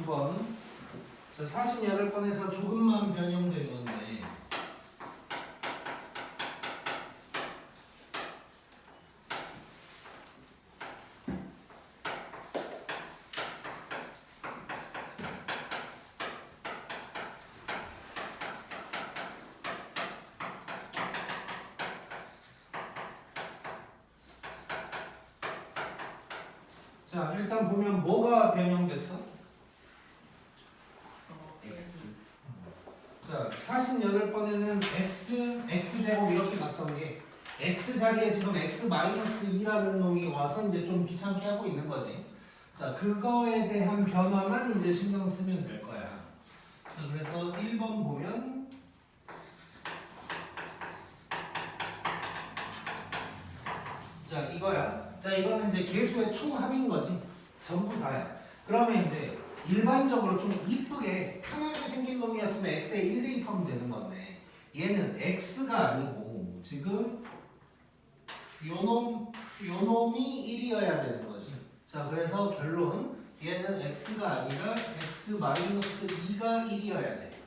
9번. 자, 48번에서 조금만 변형된 건데. 자, 일단 보면 뭐가 변형됐어? X. 자, 48번에는 x제곱 이렇게 났던 게 x 자리에 지금 x-2라는 놈이 와서 이제 좀 귀찮게 하고 있는 거지. 자, 그거에 대한 변화만 이제 신경 쓰면 될 거야. 자, 그래서 1번 보면 자, 이거야. 자, 이거는 이제 개수의 총합인 거지. 전부 다야. 그러면 이제 일반적으로 좀 이쁘게 편하게 생긴 놈이었으면 x에 1 대입하면 되는 건데 얘는 x가 아니고 지금 요 놈이 1이어야 되는 거지. 자, 그래서 결론 얘는 x가 아니라 x-2가 1이어야 돼.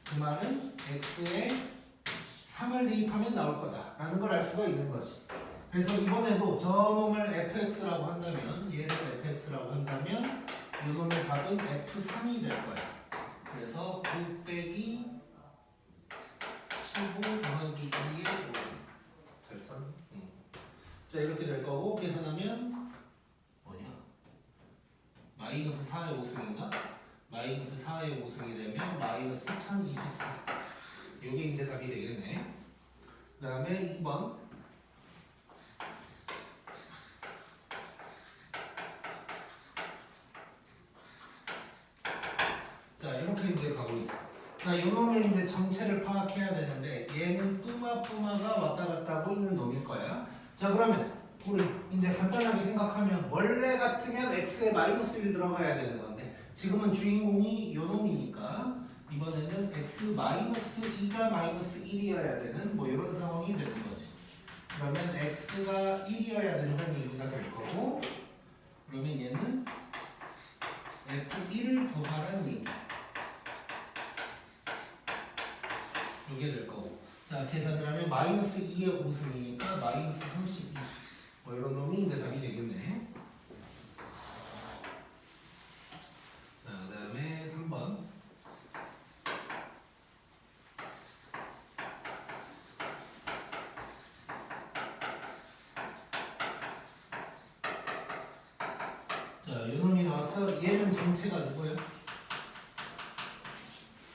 그 말은 x에 3을 대입하면 나올 거다라는 걸 알 수가 있는 거지. 그래서 이번에도 저 놈을 fx라고 한다면 얘를 fx라고 한다면 이 놈의 답은 f3이 될 거야. 그래서 9 빼기 15 더하기 2의 5. 잘 썼네. 자, 이렇게 될 거고 계산하면 뭐냐? 마이너스 4의 5승인가? 마이너스 4의 5승이 되면 마이너스 1024. 요게 이제 답이 되겠네. 그 다음에 2번. 자, 이렇게 이제 가고 있어. 자, 요 놈의 이제 정체를 파악해야 되는데 얘는 뿌마가 왔다 갔다 하고 있는 놈일 거야. 자, 그러면 우리 이제 간단하게 생각하면 원래 같으면 x에 마이너스 1 들어가야 되는 건데 지금은 주인공이 요 놈이니까 이번에는 x-2가 마이너스 1이어야 되는 뭐 이런 상황이 되는 거지. 그러면 x가 1이어야 된다는 얘기가 될 거고 그러면 얘는 f1을 구하라는 얘기. 이게 될 거고. 자, 계산을 하면 마이너스 2의 5승이니까 마이너스 32. 뭐 이런 놈이 이제 답이 되겠네. 자, 그 다음에 3번. 자, 이 놈이 나와서 얘는 정체가 누구예요?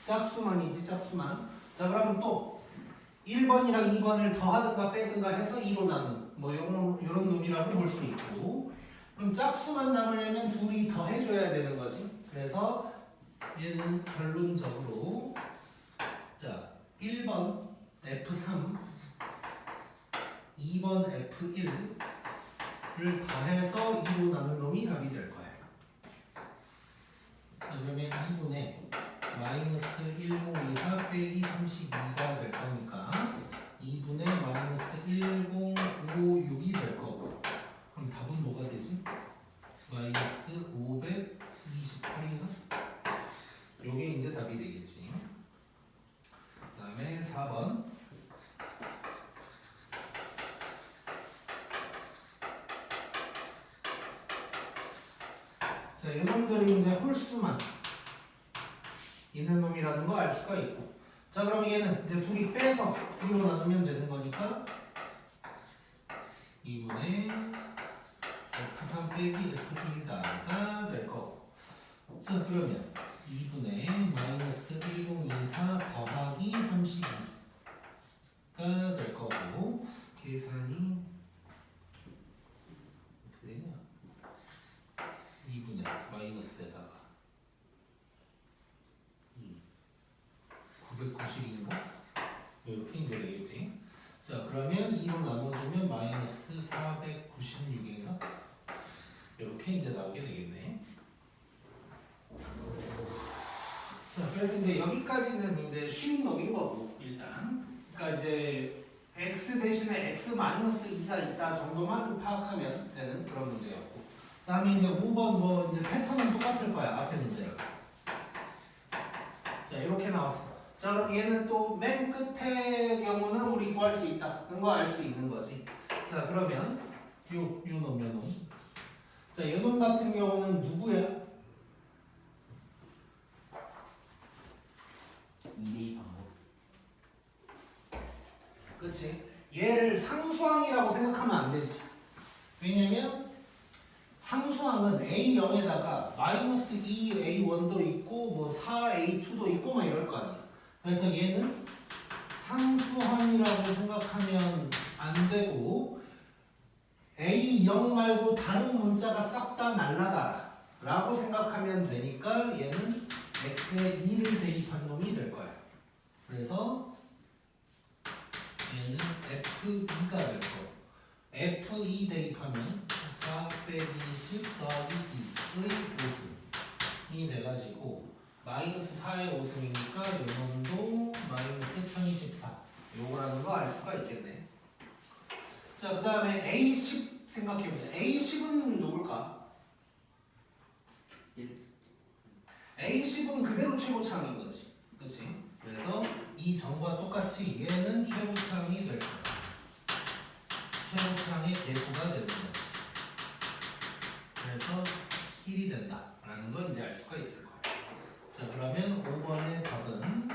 짝수만이지, 짝수만. 자, 그러면 또 1번이랑 2번을 더하든가 빼든가 해서 2로 나눈 뭐 요런 놈이라고 볼 수 있고 그럼 짝수만 남으려면 둘이 더해줘야 되는 거지. 그래서 얘는 결론적으로 자 1번 F3 2번 F1을 더해서 2로 나눈 놈이 답이 될 거야. 그러면 2분의 마이너스 1024 빼기 32가 될 거니까 2분의 마이너스 1056이 될 거고 그럼 답은 뭐가 되지? 마이너스 528인가? 요게 이제 답이 되겠지. 그 다음에 4번 자, 이놈들이 이제 홀수만 있는 놈이라는 거 알 수가 있고 자, 그럼 얘는 이제 둘이 빼서 2로 나누면 되는 거니까 2분의 F3 빼기 F1가 될 거고 자, 그러면 2분의 마이너스 1024 더하기 32가 될 거고 계산이 어떻게 되냐 2분의 마이너스에다가 990인가? 이렇게 이제 되겠지. 자, 그러면 2로 나눠주면 마이너스 496인가? 이렇게 이제 나오게 되겠네. 자, 그래서 이제 여기까지는 이제 쉬운 놈인 거고, 일단. 그러니까 이제 x 대신에 x-2가 있다 정도만 파악하면 되는 그런 문제였고. 그 다음에 이제 5번 뭐 이제 패턴은 똑같을 거야, 앞에 문제랑. 자, 이렇게 나왔어. 자, 그럼 얘는 또 맨 끝의 경우는 우리 구할 수 있다는 거 알 수 있는 거지. 자, 그러면 요 놈. 자, 요 놈 같은 경우는 누구야? 2대2 방법. 그치? 얘를 상수항이라고 생각하면 안 되지. 왜냐면 상수항은 A0에다가 마이너스 2A1도 있고 뭐 4A2도 있고 막 이럴 거 아니야. 그래서 얘는 상수항이라고 생각하면 안 되고 A0 말고 다른 문자가 싹 다 날라가라 라고 생각하면 되니까 얘는 x에 2를 대입한 놈이 될 거야. 그래서 얘는 f2가 될 거. f2 대입하면 4 빼기 10 더하기 2의 5승이 돼가지고 마이너스 4의 5승이니까 요놈도 마이너스 1024 요거라는 거 알 수가 있겠네. 자, 그 다음에 A10 생각해보자. A10은 누굴까? 1. A10은 그대로 최고차항인 거지. 그치? 그래서 이 점과 똑같이 얘는 최고차항이 될 거야. 최고차항의 개수가 되는 거지. 그래서 1이 된다 라는 걸 이제 알 수가 있을 거야. 자, 그러면 5번의 답은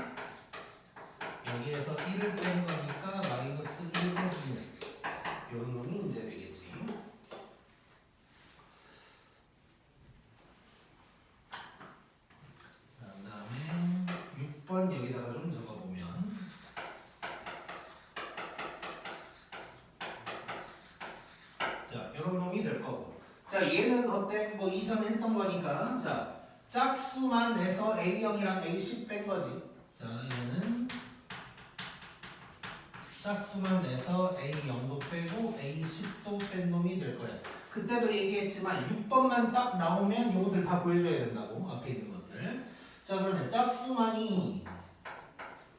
여기에서 1을 뺀 거니까 마이너스 1을 2 이런 놈이 이제 되겠지. 그 다음에 6번 여기다가 좀 적어보면 자, 이런 놈이 될 거고. 자, 얘는 어때? 뭐 이전에 했던 거니까 자, 짝수만 내서 A0이랑 A10 뺀 거지. 자, 얘는 짝수만 내서 A0도 빼고 A10도 뺀 놈이 될 거야. 그때도 얘기했지만 6번만 딱 나오면 요거들 다 구해줘야 된다고. 앞에 있는 것들. 자, 그러면 짝수만이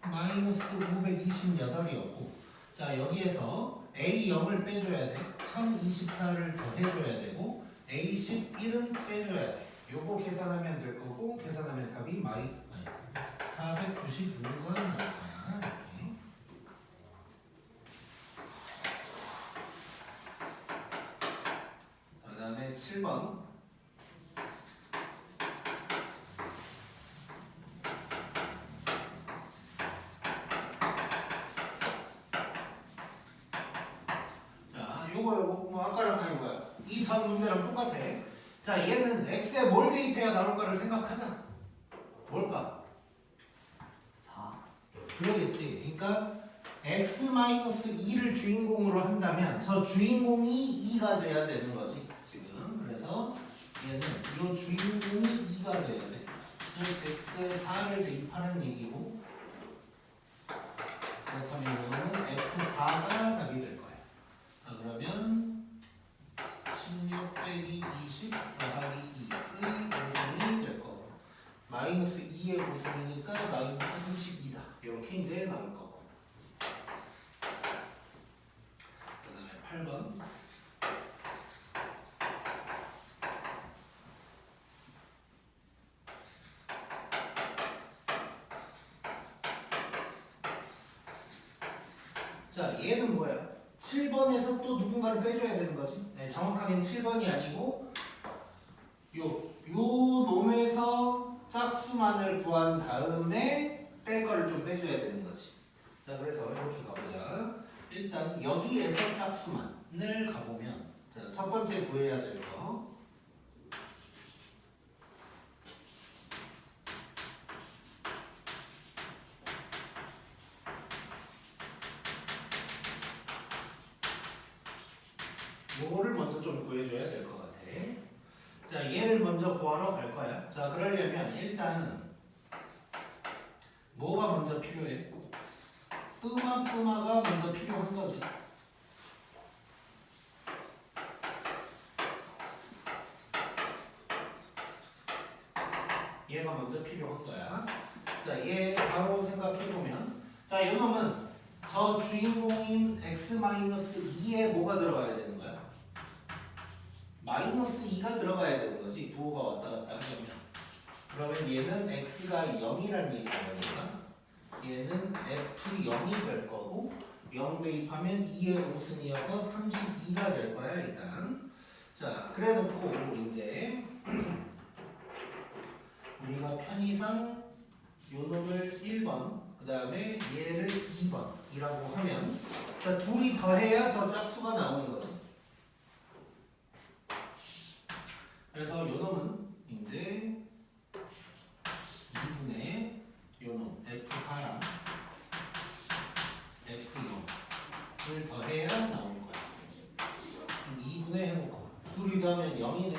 마이너스 528이었고 자, 여기에서 A0을 빼줘야 돼. 1024를 더해줘야 되고 A11은 빼줘야 돼. 요거 계산하면 될 거고 계산하면 답이 495가 나올 거야. 이렇게. 그 다음에 7번. 자, 요거 뭐 아까랑 아닌 거야. 이 전 문제랑 똑같아. 자, 얘는 x에 뭘 대입해야 나올까를 생각하자. 뭘까? 4. 그러겠지. 그러니까 x-2를 주인공으로 한다면 저 주인공이 2가 돼야 되는 거지. 지금. 그래서 얘는 이 주인공이 2가 돼야 돼. 즉 x에 4를 대입하는 얘기고 그렇다면 이거는 f4가 답이 될 거야. 자, 그러면 16 빼기 20 더하기 2의 5승이 될 거고 마이너스 2의 5승이니까 마이너스 32다. 이렇게 이제 나올 거고. 그 다음에 8번. 자, 얘는 뭐야? 7번에서 또 누군가를 빼줘야 되는 거지. 네, 정확하게는 7번이 아니고 요 놈에서 짝수만을 구한 다음에 뺄 거를 좀 빼줘야 되는 거지. 자, 그래서 이렇게 가보자. 일단 여기에서 짝수만을 가보면 자, 첫 번째 구해야 될 거. 요거를 먼저 좀 구해줘야 될 것 같아. 자, 얘를 먼저 구하러 갈 거야. 자, 그러려면 일단 뭐가 먼저 필요해? 뿌마가 먼저 필요한 거지. 얘가 먼저 필요한 거야. 자, 얘 바로 생각해보면 자, 이놈은 저 주인공인 x-2에 뭐가 들어가야 되는 거야? 마이너스 2가 들어가야 되는 거지. 부호가 왔다 갔다 하려면. 그러면 얘는 x가 0이란 얘기가 되니까 얘는 f0이 될 거고 0 대입하면 2의 5승이어서 32가 될 거야 일단. 자 그래 놓고 이제 우리가 편의상 요 놈을 1번 그 다음에 얘를 2번이라고 하면 자 둘이 더해야 저 짝수가 나오는 거지. 그래서 요 놈은 이제 2분의 요놈 F4랑 F0을 더해야 나올 거야. 그럼 2분의 해놓고 둘이 더하면 0이네.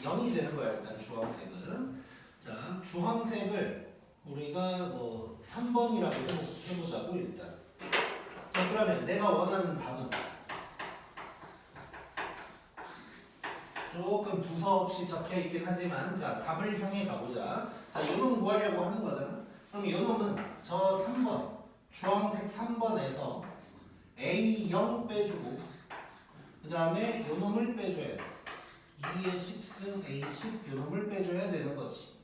0이 되는 거야 일단 주황색은. 자 주황색을 우리가 뭐 3번이라고 해보자고 일단. 자 그러면 내가 원하는 답은 조금 두서없이 적혀 있긴 하지만 자 답을 향해 가보자. 자 요놈 구하려고 하는 거잖아. 그럼 요놈은 저 3번 주황색 3번에서 A0 빼주고 그 다음에 요놈을 빼줘야 돼. 2의 10승 A10 요놈을 빼줘야 되는 거지.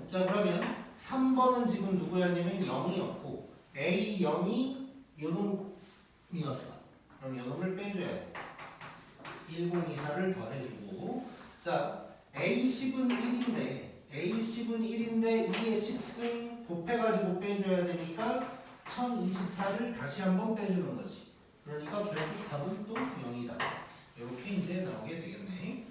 자 그러면 3번은 지금 누구였냐면 0이었고 A0이 요놈이었어. 그럼 요놈을 빼줘야 돼. 1024를 더해주고 자 A10은 1인데 2의 10승 곱해가지고 빼줘야 되니까 1024를 다시 한번 빼주는 거지. 그러니까 결국 답은 또 0이다. 이렇게 이제 나오게 되겠네.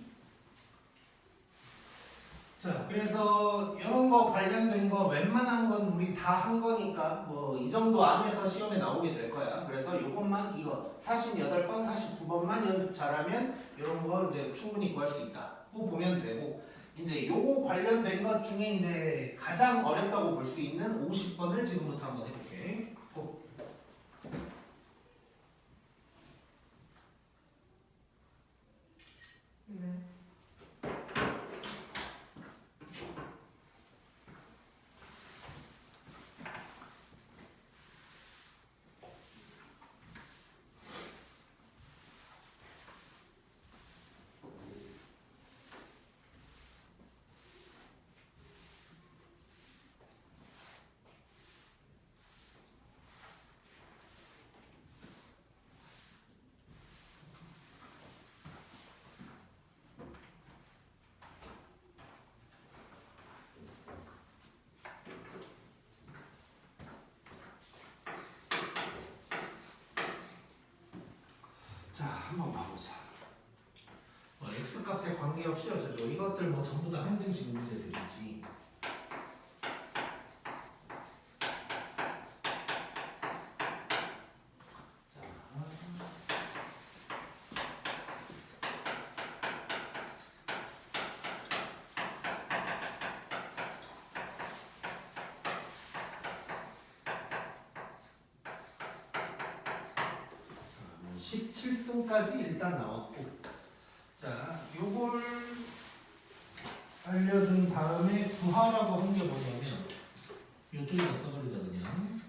자 그래서 이런 거 관련된 거 웬만한 건 우리 다 한 거니까 뭐 이 정도 안에서 시험에 나오게 될 거야. 그래서 요것만 이거 48번 49번만 연습 잘하면 이런 거 이제 충분히 구할 수 있다고 보면 되고 이제 요거 관련된 것 중에 이제 가장 어렵다고 볼 수 있는 50번을 지금부터 한번 해볼게. 네. 자 한번 봐보자. 뭐 x값에 관계없이 어쩌죠. 이것들 뭐 전부 다 항등식 문제들이지. 자, 17승까지 일단 나왔고 자 요걸 알려준 다음에 구하라고 한 게 뭐냐면 요쪽에다 써버리자 그냥.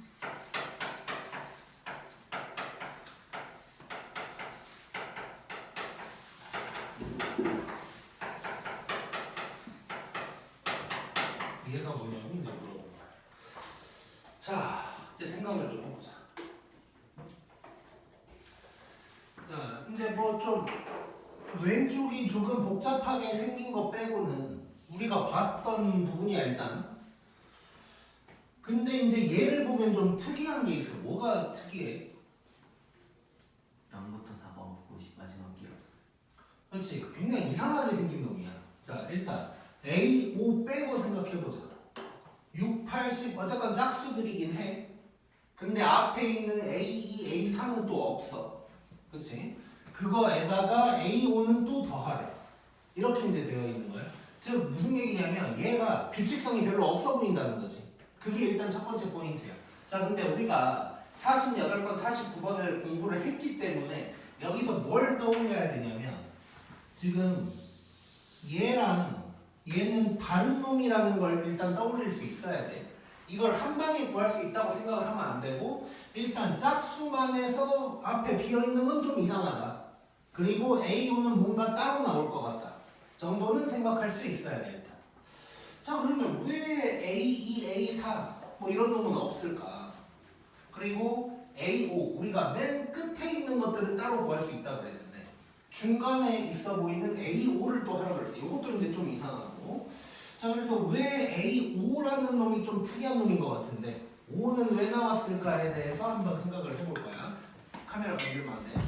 얘가 뭐냐고 이제 물어본 거야. 자 이제 생각을 좀 해보자. 자 이제 뭐 좀 왼쪽이 조금 복잡하게 생긴 거 빼고는 우리가 봤던 부분이야 일단. 근데 이제 얘를 보면 좀 특이한 게 있어. 뭐가 특이해? 0부터 4번 50 마지막 게 없어. 그렇지. 굉장히 이상하게 생긴 놈이야. 자 일단 A, 5 빼고 생각해보자. 6, 80 어쨌건 짝수들이긴 해. 근데 앞에 있는 A2, A3은 또 없어. 그렇지? 그거에다가 A5는 또 더하래. 이렇게 이제 되어 있는 거야. 즉 무슨 얘기냐면 얘가 규칙성이 별로 없어 보인다는 거지. 그게 일단 첫 번째 포인트야. 자 근데 우리가 48번, 49번을 공부를 했기 때문에 여기서 뭘 떠올려야 되냐면 지금 얘랑 얘는 다른 놈이라는 걸 일단 떠올릴 수 있어야 돼. 이걸 한 방에 구할 수 있다고 생각을 하면 안 되고 일단 짝수만 해서 앞에 비어있는 건 좀 이상하다. 그리고 A5는 뭔가 따로 나올 것 같다 정도는 생각할 수 있어야 돼 일단. 자 그러면 왜 A2, A4 뭐 이런 놈은 없을까? 그리고 A5 우리가 맨 끝에 있는 것들은 따로 구할 수 있다 그랬는데 중간에 있어 보이는 A5를 또 하라 그랬어요. 이것도 이제 좀 이상하고. 자 그래서 왜 A5라는 놈이 좀 특이한 놈인 것 같은데 5는 왜 나왔을까에 대해서 한번 생각을 해볼 거야. 카메라 건들면 안 돼.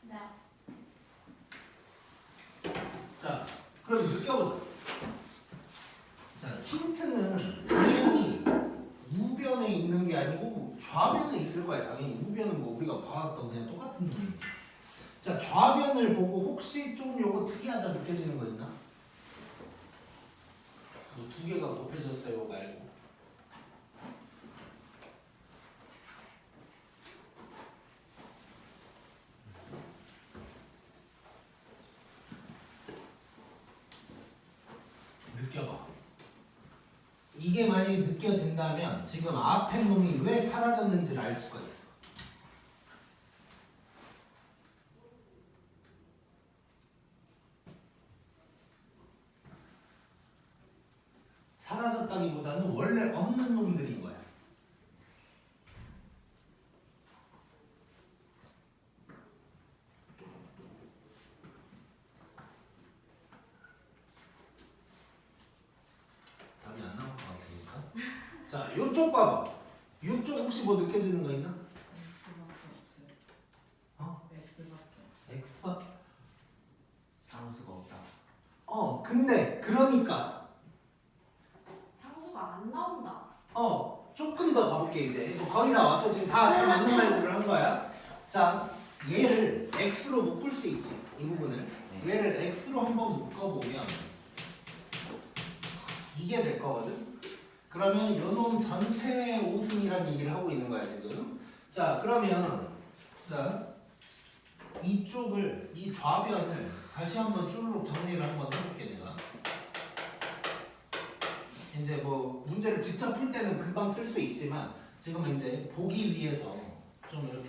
네. 자, 그럼 느껴보자. 자, 힌트는 당연히 우변에 있는 게 아니고 좌변에 있을 거야. 당연히 우변은 뭐 우리가 봐왔던 그냥 똑같은 놈이야. 자, 좌변을 보고 혹시 좀 요거 특이하다 느껴지는 거 있나? 뭐 두 개가 곱해졌어요 말고. 느껴봐. 이게 만약에 느껴진다면 지금 앞에 놈이 왜 사라졌는지를 알 수가 있어. 사라졌다기보다는 원래 없는 놈들인 거야. 답이 안 나올 것 같으니까. 자, 요쪽 봐봐. 요쪽 혹시 뭐 느껴지는 거 있나? 어? X밖에. 상수가 없다. 근데 그러니까 상수가 안 나온다. 조금 더 가볼게 이제. 뭐 거의 다 왔어. 지금 다 맞는 말들을 한 거야. 자, 얘를 X로 묶을 수 있지. 이 부분을. 네. 얘를 X로 한번 묶어보면 이게 될 거거든. 그러면 요놈 전체 5승이라는 얘기를 하고 있는 거야 지금. 자, 그러면 자 이쪽을 이 좌변을 다시 한번 쭈르륵 정리를 한번 해볼게 내가. 이제 뭐 문제를 직접 풀 때는 금방 쓸 수 있지만 지금은 이제 보기 위해서 좀 이렇게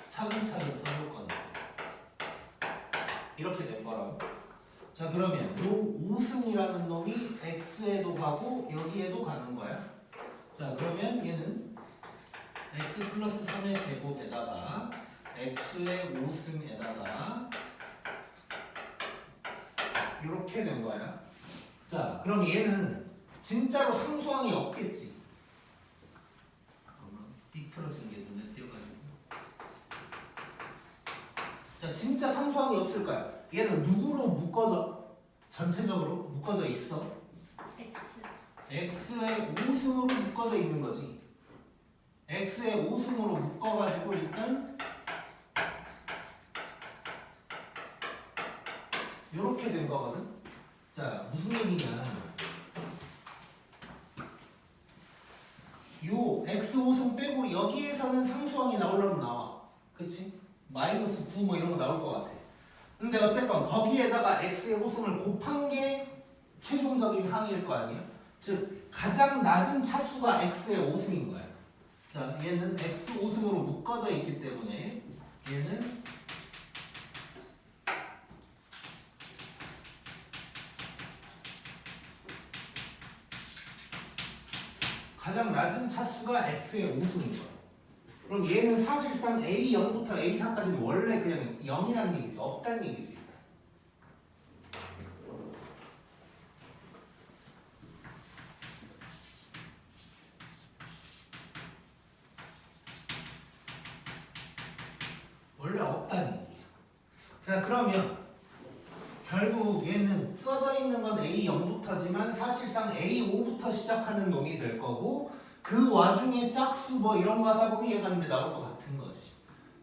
차근차근 써볼 건데 이렇게 된 거라고. 자 그러면 요 5승이라는 놈이 x에도 가고 여기에도 가는 거야. 자 그러면 얘는 x 플러스 3의 제곱에다가 x의 5승에다가 이렇게 된 거야. 자 그럼 얘는 진짜로 상수항이 없겠지. 삐뚤어진 게 눈에 띄어가지고. 자 진짜 상수항이 없을 거야. 얘는 누구로 묶어져? 전체적으로 묶어져 있어. X. x의 5승으로 묶어져 있는 거지. x의 5승으로 묶어가지고 일단 이렇게 된 거거든. 자 무슨 얘기냐? 요 x 5승 빼고 여기에서는 상수항이 나오려면 나와. 그치? 마이너스 9 뭐 이런 거 나올 것 같아. 근데 어쨌건 거기에다가 x의 5승을 곱한 게 최종적인 항일 거 아니야? 즉 가장 낮은 차수가 x의 5승인 거야. 자 얘는 x 5승으로 묶어져 있기 때문에 얘는 가장 낮은 차수가 x의 5승인 거야. 그럼 얘는 사실상 A0부터 A4까지는 원래 그냥 0이라는 얘기지. 없다는 얘기지. 원래 없다는 얘기지. 자 그러면 결국 얘는 써져 있는 건 A0부터지만 사실상 A5부터 시작하는 놈이 될 거고 그 와중에 짝수 뭐 이런 거 하다 보면 얘가 근데 나올 것 같은 거지.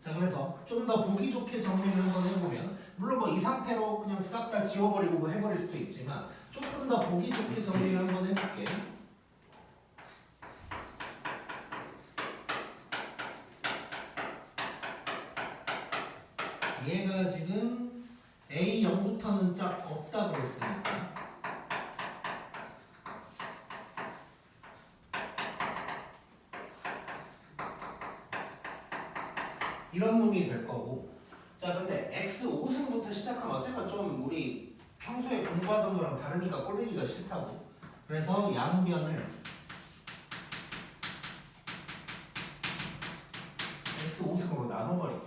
자 그래서 좀 더 보기 좋게 정리를 한번 해보면 물론 뭐 이 상태로 그냥 싹 다 지워버리고 뭐 해버릴 수도 있지만 조금 더 보기 좋게 정리를 한번 해볼게. 얘가 지금 A0부터는 짝 없다고 했으니까 이런 놈이 될 거고 자 근데 x 5승부터 시작하면 어쨌건 좀 우리 평소에 공부하던 거랑 다르니까 꼴리기가 싫다고. 그래서 양변을 x 5승으로 나눠버릴게.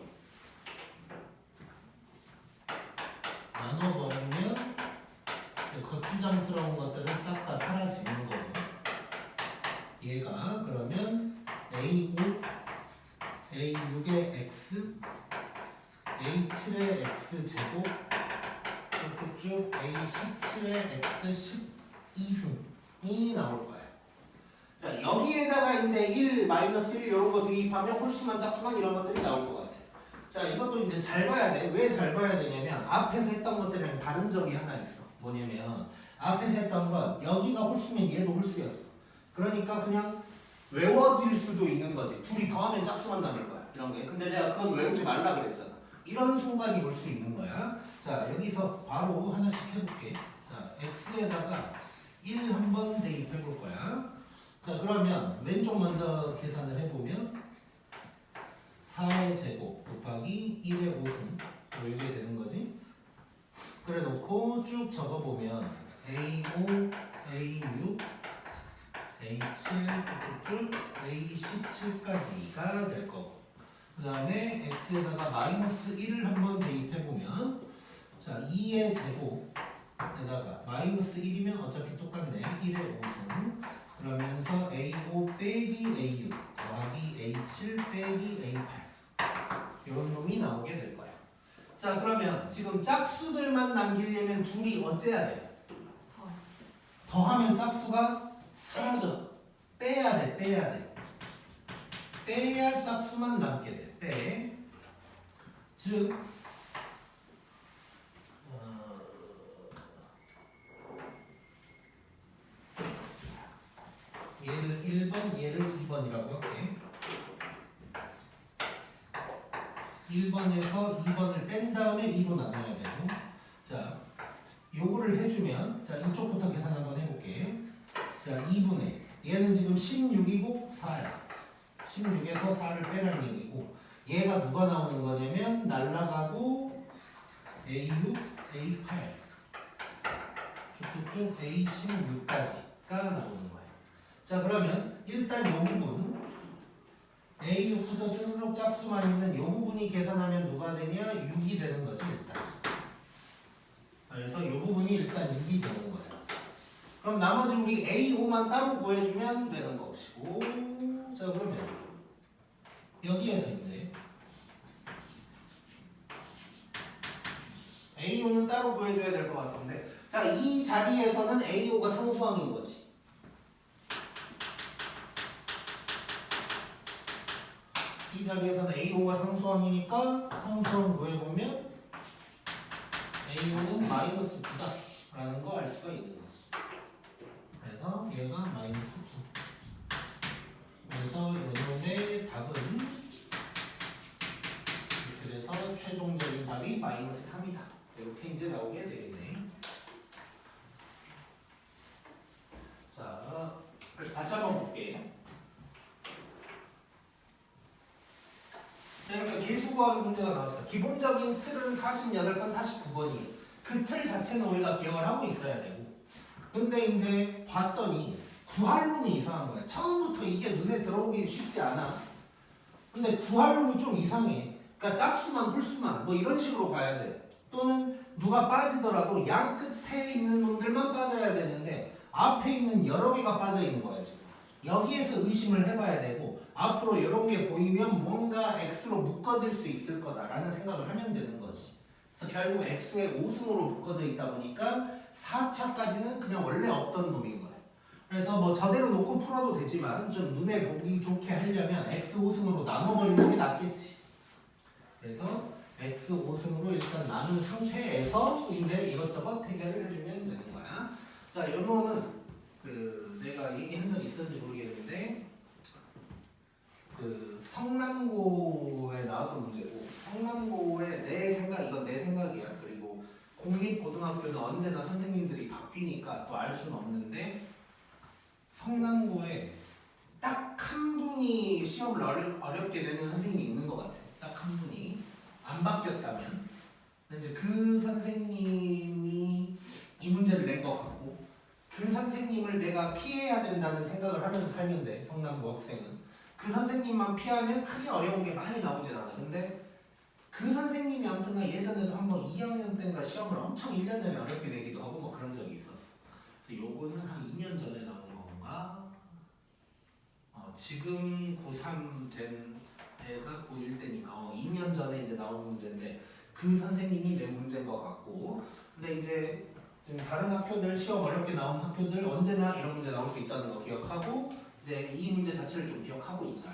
나눠버리면 거추장스러운 것들은 싹 다 사라지는 거고, 얘가 그러면 A5, A6의 x, A7의 x 제곱, 쭉쭉쭉 A17의 x 12승이 나올 거야. 자 여기에다가 이제 1, -1 이런 거 대입하면 홀수만 짝수만 이런 것들이 나올 것 같아. 자 이것도 이제 잘 봐야 돼. 왜 잘 봐야 되냐면 앞에서 했던 것들이랑 다른 점이 하나 있어. 뭐냐면 앞에서 했던 건 여기가 홀수면 얘도 홀수였어. 그러니까 그냥 외워질 수도 있는 거지. 둘이 더하면 짝수만 남을 거야. 이런 게. 근데 내가 그건 외우지 말라 그랬잖아. 이런 순간이 올 수 있는 거야. 자 여기서 바로 하나씩 해볼게. 자 x에다가 1 한번 대입해 볼 거야. 자 그러면 왼쪽 먼저 계산을 해보면 4의 제곱 곱하기 1의 5승 이게 되는 거지. 그래 놓고 쭉 적어보면 A5, A6, A7, 쭉쭉 A17까지가 될 거고, 그 다음에 x에다가 -1을 한번 대입해보면 자 2의 제곱에다가 -1이면 어차피 똑같네. 1의 5승 그러면서 A5 빼기 A6 더하기 A7 빼기 A8 이런 놈이 나오게 될 거야. 자 그러면 지금 짝수들만 남기려면 둘이 어째야 돼? 더하면 짝수가 사라져. 빼야 돼. 빼야 짝수만 남게 돼. 빼. 즉 얘를 1번, 얘를 2번이라고 할게. 1번에서 2번을 뺀 다음에 2로 나눠야 되고, 자 요거를 해주면 자 이쪽부터 계산 한번 해볼게. 자 2분의 얘는 지금 16이고 4야. 16에서 4를 빼라는 얘기고, 얘가 누가 나오는 거냐면 날라가고 A6, A8 쭉쭉쭉 A16까지가 나오는 거야. 자 그러면 일단 이 부분 A6부터 쭈르륵 짝수만 있는 이 부분이 계산하면 누가 되냐? 6이 되는 거지 일단. 그래서 이 부분이 일단 6이 되는 거야. 그럼 나머지 우리 A5만 따로 구해주면 되는 것이고, 자 그러면 여기에서 이제 A5는 따로 구해줘야 될 것 같은데, 자 이 자리에서는 A5가 상수항인 거지. 이 자리에서는 A5가 상수항이니까 상수항 구해보면 A5는 -9다 라는 거 알 수가 있는 거지. 그래서 얘가 -9. 그래서 이놈의 답은 이렇게 돼서 최종적인 답이 -3이다. 이렇게 이제 나오게 되겠네. 자, 그래서 다시 한번 볼게요. 그러니까 계수구하기 문제가 나왔어. 기본적인 틀은 48번, 49번이에요. 그 틀 자체는 우리가 기억을 하고 있어야 되고, 근데 이제 봤더니 구할놈이 이상한 거야. 처음부터 이게 눈에 들어오기 쉽지 않아. 근데 구할놈이 좀 이상해. 그러니까 짝수만 홀수만 뭐 이런 식으로 가야 돼. 또는 누가 빠지더라도 양 끝에 있는 놈들만 빠져야 되는데 앞에 있는 여러 개가 빠져 있는 거야 지금. 여기에서 의심을 해봐야 되고, 앞으로 이런 게 보이면 뭔가 X로 묶어질 수 있을 거다라는 생각을 하면 되는 거지. 그래서 결국 X의 5승으로 묶어져 있다 보니까 4차까지는 그냥 원래 없던 놈인 거야. 그래서 뭐 저대로 놓고 풀어도 되지만 좀 눈에 보기 좋게 하려면 X 5승으로 나눠버리는 게 낫겠지. 그래서 X 5승으로 일단 나눈 상태에서 이제 이것저것 해결을 해주면 되는 거야. 자, 이 놈은 내가 얘기한 적 있었는지 모르겠는데 성남고에 나왔던 문제고, 성남고의 내 생각, 이건 내 생각이야. 그리고 공립고등학교는 언제나 선생님들이 바뀌니까 또 알 수는 없는데, 성남고에 딱 한 분이 시험을 어렵게 내는 선생님이 있는 것 같아. 딱 한 분이. 안 바뀌었다면 이제 그 선생님이 이 문제를 낸 것 같고 그 선생님을 내가 피해야 된다는 생각을 하면서 살면 돼. 성남고 학생은 그 선생님만 피하면 크게 어려운 게 많이 나오진 않아. 근데 그 선생님이 아무튼가 예전에도 한번 2학년 때인가 시험을 엄청 1년 내내 어렵게 내기도 하고 뭐 그런 적이 있었어. 그래서 요거는 한 2년 전에 나온 건가? 지금 고3 된 애가 고1 때니까 2년 전에 이제 나온 문제인데 그 선생님이 낸 문제인 것 같고 근데 이제 좀 다른 학교들 시험 어렵게 나온 학교들 언제나 이런 문제 나올 수 있다는 거 기억하고 이제 이 문제 자체를 좀 기억하고 있자.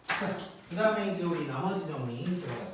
자, 그 다음에 이제 우리 나머지 정리 들어가자.